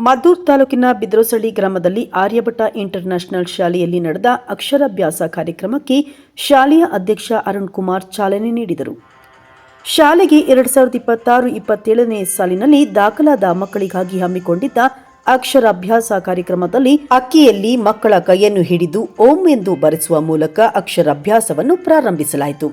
ಮದ್ದೂರು ತಾಲೂಕಿನ ಬಿದ್ರೋಸಳ್ಳಿ ಗ್ರಾಮದಲ್ಲಿ ಆರ್ಯಭಟ ಇಂಟರ್ನ್ಯಾಷನಲ್ ಶಾಲೆಯಲ್ಲಿ ನಡೆದ ಅಕ್ಷರಾಭ್ಯಾಸ ಕಾರ್ಯಕ್ರಮಕ್ಕೆ ಶಾಲೆಯ ಅಧ್ಯಕ್ಷ ಅರುಣ್ ಕುಮಾರ್ ಚಾಲನೆ ನೀಡಿದರು. ಶಾಲೆಗೆ 2026-27ನೇ ಸಾಲಿನಲ್ಲಿ ದಾಖಲಾದ ಮಕ್ಕಳಿಗಾಗಿ ಹಮ್ಮಿಕೊಂಡಿದ್ದ ಅಕ್ಷರಾಭ್ಯಾಸ ಕಾರ್ಯಕ್ರಮದಲ್ಲಿ ಅಕ್ಕಿಯಲ್ಲಿ ಮಕ್ಕಳ ಕೈಯನ್ನು ಹಿಡಿದು ಓಂ ಎಂದು ಬರೆಸುವ ಮೂಲಕ ಅಕ್ಷರಾಭ್ಯಾಸವನ್ನು ಪ್ರಾರಂಭಿಸಲಾಯಿತು.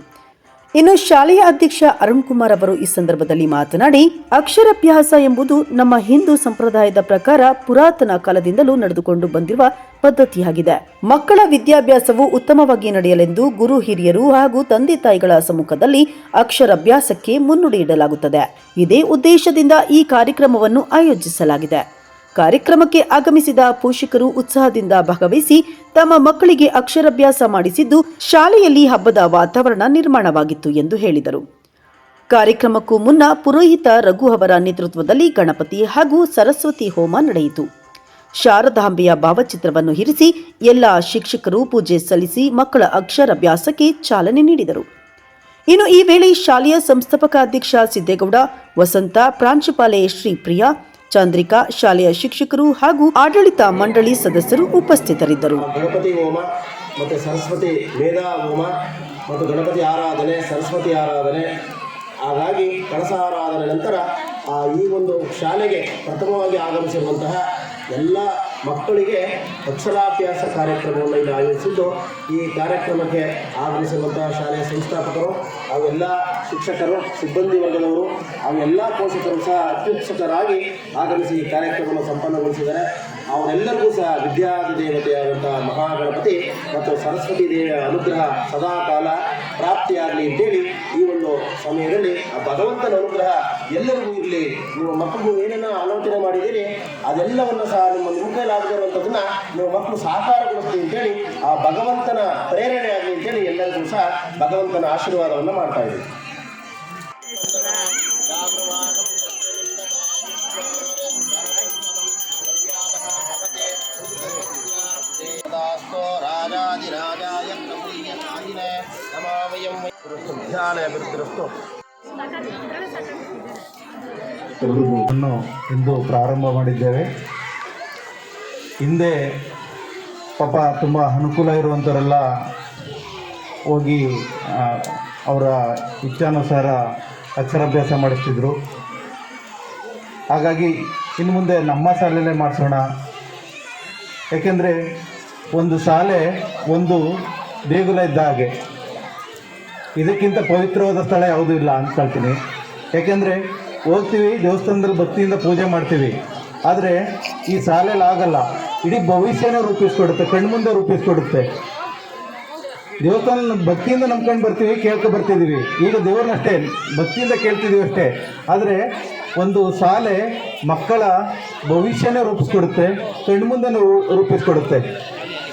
ಇನ್ನು ಶಾಲೆಯ ಅಧ್ಯಕ್ಷ ಅರುಣ್ ಕುಮಾರ್ ಅವರು ಈ ಸಂದರ್ಭದಲ್ಲಿ ಮಾತನಾಡಿ, ಅಕ್ಷರಾಭ್ಯಾಸ ಎಂಬುದು ನಮ್ಮ ಹಿಂದೂ ಸಂಪ್ರದಾಯದ ಪ್ರಕಾರ ಪುರಾತನ ಕಾಲದಿಂದಲೂ ನಡೆದುಕೊಂಡು ಬಂದಿರುವ ಪದ್ಧತಿಯಾಗಿದೆ. ಮಕ್ಕಳ ವಿದ್ಯಾಭ್ಯಾಸವು ಉತ್ತಮವಾಗಿ ನಡೆಯಲೆಂದು ಗುರು ಹಿರಿಯರು ಹಾಗೂ ತಂದೆ ತಾಯಿಗಳ ಸಮ್ಮುಖದಲ್ಲಿ ಅಕ್ಷರಾಭ್ಯಾಸಕ್ಕೆ ಮುನ್ನುಡಿ ಇಡಲಾಗುತ್ತದೆ. ಇದೇ ಉದ್ದೇಶದಿಂದ ಈ ಕಾರ್ಯಕ್ರಮವನ್ನು ಆಯೋಜಿಸಲಾಗಿದೆ. ಕಾರ್ಯಕ್ರಮಕ್ಕೆ ಆಗಮಿಸಿದ ಪೋಷಕರು ಉತ್ಸಾಹದಿಂದ ಭಾಗವಹಿಸಿ ತಮ್ಮ ಮಕ್ಕಳಿಗೆ ಅಕ್ಷರಾಭ್ಯಾಸ ಮಾಡಿಸಿದ್ದು ಶಾಲೆಯಲ್ಲಿ ಹಬ್ಬದ ವಾತಾವರಣ ನಿರ್ಮಾಣವಾಗಿತ್ತು ಎಂದು ಹೇಳಿದರು. ಕಾರ್ಯಕ್ರಮಕ್ಕೂ ಮುನ್ನ ಪುರೋಹಿತ ರಘು ಅವರ ನೇತೃತ್ವದಲ್ಲಿ ಗಣಪತಿ ಹಾಗೂ ಸರಸ್ವತಿ ಹೋಮ ನಡೆಯಿತು. ಶಾರದಾಂಬೆಯ ಭಾವಚಿತ್ರವನ್ನು ಇರಿಸಿ ಎಲ್ಲ ಶಿಕ್ಷಕರು ಪೂಜೆ ಸಲ್ಲಿಸಿ ಮಕ್ಕಳ ಅಕ್ಷರಾಭ್ಯಾಸಕ್ಕೆ ಚಾಲನೆ ನೀಡಿದರು. ಇನ್ನು ಈ ವೇಳೆ ಶಾಲೆಯ ಸಂಸ್ಥಾಪಕ ಅಧ್ಯಕ್ಷ ಸಿದ್ದೇಗೌಡ, ವಸಂತ, ಪ್ರಾಂಶುಪಾಲೆ ಶ್ರೀಪ್ರಿಯಾ, ಚಂದ್ರಿಕಾ, ಶಾಲೆಯ ಶಿಕ್ಷಕರು ಹಾಗೂ ಆಡಳಿತ ಮಂಡಳಿ ಸದಸ್ಯರು ಉಪಸ್ಥಿತರಿದ್ದರು. ಗಣಪತಿ ಹೋಮ ಮತ್ತು ಸರಸ್ವತಿ ವೇದ ಹೋಮ ಮತ್ತು ಗಣಪತಿ ಆರಾಧನೆ, ಸರಸ್ವತಿ ಆರಾಧನೆ, ಹಾಗಾಗಿ ಕಳಸ ಆರಾಧನೆ ನಂತರ ಈ ಒಂದು ಶಾಲೆಗೆ ಪ್ರಥಮವಾಗಿ ಆಗಮಿಸಿರುವಂತಹ ಎಲ್ಲ ಮಕ್ಕಳಿಗೆ ಅಕ್ಷರಾಭ್ಯಾಸ ಕಾರ್ಯಕ್ರಮವನ್ನು ಇಲ್ಲಿ ಆಯೋಜಿಸಿದ್ದು, ಈ ಕಾರ್ಯಕ್ರಮಕ್ಕೆ ಆಗಮಿಸಿರುವಂತಹ ಶಾಲೆಯ ಸಂಸ್ಥಾಪಕರು ಹಾಗೂ ಎಲ್ಲ ಶಿಕ್ಷಕರು, ಸಿಬ್ಬಂದಿ ವರ್ಗದವರು ಹಾಗೂ ಎಲ್ಲ ಪೋಷಕರು ಸಹ ಅತ್ಯುತ್ಸುಕರಾಗಿ ಆಗಮಿಸಿ ಈ ಕಾರ್ಯಕ್ರಮವನ್ನು ಸಂಪನ್ನಗೊಳಿಸಿದ್ದಾರೆ. ಅವರೆಲ್ಲರಿಗೂ ಸಹ ವಿದ್ಯಾದೇವತೆಯಾದಂಥ ಮಹಾಗಣಪತಿ ಮತ್ತು ಸರಸ್ವತಿ ದೇವಿಯ ಅನುಗ್ರಹ ಸದಾಕಾಲ ಪ್ರಾಪ್ತಿಯಾಗಲಿ ಅಂತೇಳಿ ಈ ಒಂದು ಸಮಯದಲ್ಲಿ ಆ ಭಗವಂತನ ಅನುಗ್ರಹ ಎಲ್ಲರಿಗೂ ಇರಲಿ. ನಿಮ್ಮ ಮಕ್ಕಳು ಏನೇನೋ ಆಲೋಚನೆ ಮಾಡಿದ್ದೀರಿ ಅದೆಲ್ಲವನ್ನು ಸಹ ನಿಮ್ಮ ಕೈಲಾಗದಿರುವಂಥದ್ದನ್ನು ನೀವು ಮಕ್ಕಳು ಸಾಕಾರಗೊಳಿಸ್ತೀವಿ ಅಂತೇಳಿ ಆ ಭಗವಂತನ ಪ್ರೇರಣೆ ಆಗಲಿ ಅಂತೇಳಿ ಎಲ್ಲರಿಗೂ ಸಹ ಭಗವಂತನ ಆಶೀರ್ವಾದವನ್ನು ಮಾಡ್ತಾ ಇದ್ದೀವಿ. ಇಂದು ಪ್ರಾರಂಭ ಮಾಡಿದ್ದೇವೆ. ಹಿಂದೆ ಪಾಪ ತುಂಬ ಅನುಕೂಲ ಇರುವಂಥವರೆಲ್ಲ ಹೋಗಿ ಅವರ ಇಚ್ಛಾನುಸಾರ ಅಕ್ಷರಾಭ್ಯಾಸ ಮಾಡಿಸ್ತಿದ್ರು. ಹಾಗಾಗಿ ಇನ್ನು ಮುಂದೆ ನಮ್ಮ ಶಾಲೆಯಲ್ಲೇ ಮಾಡಿಸೋಣ. ಏಕೆಂದರೆ ಒಂದು ಶಾಲೆ ಒಂದು ದೇಗುಲ ಇದ್ದ ಹಾಗೆ, ಇದಕ್ಕಿಂತ ಪವಿತ್ರವಾದ ಸ್ಥಳ ಯಾವುದೂ ಇಲ್ಲ ಅಂದ್ಕೊಳ್ತೀನಿ. ಯಾಕೆಂದರೆ ಹೋಗ್ತೀವಿ ದೇವಸ್ಥಾನದಲ್ಲಿ ಭಕ್ತಿಯಿಂದ ಪೂಜೆ ಮಾಡ್ತೀವಿ, ಆದರೆ ಈ ಶಾಲೆಯಲ್ಲಿ ಆಗಲ್ಲ. ಇಡೀ ಭವಿಷ್ಯನೇ ರೂಪಿಸ್ಕೊಡುತ್ತೆ, ಕಣ್ಮುಂದೆ ರೂಪಿಸ್ಕೊಡುತ್ತೆ. ದೇವಸ್ಥಾನ ಭಕ್ತಿಯಿಂದ ನಂಬ್ಕೊಂಡು ಬರ್ತೀವಿ, ಕೇಳ್ಕೊ ಬರ್ತಿದ್ದೀವಿ. ಈಗ ದೇವ್ರನ್ನಷ್ಟೇ ಭಕ್ತಿಯಿಂದ ಕೇಳ್ತಿದ್ದೀವಿ ಅಷ್ಟೇ. ಆದರೆ ಒಂದು ಶಾಲೆ ಮಕ್ಕಳ ಭವಿಷ್ಯನೇ ರೂಪಿಸ್ಕೊಡುತ್ತೆ, ಕಣ್ಮುಂದೆ ರೂಪಿಸ್ಕೊಡುತ್ತೆ.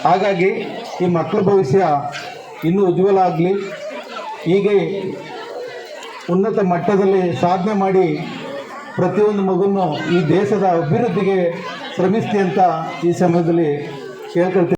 ಹಾಗಾಗಿ ಈ ಮಕ್ಕಳ ಭವಿಷ್ಯ ಇನ್ನೂ ಉಜ್ವಲ ಆಗಲಿ, ಹೀಗೆ ಉನ್ನತ ಮಟ್ಟದಲ್ಲಿ ಸಾಧನೆ ಮಾಡಿ ಪ್ರತಿಯೊಂದು ಮಗುವನ್ನು ಈ ದೇಶದ ಅಭಿವೃದ್ಧಿಗೆ ಶ್ರಮಿಸ್ತಿ ಅಂತ ಈ ಸಮಯದಲ್ಲಿ ಕೇಳ್ಕೊಳ್ತೀನಿ.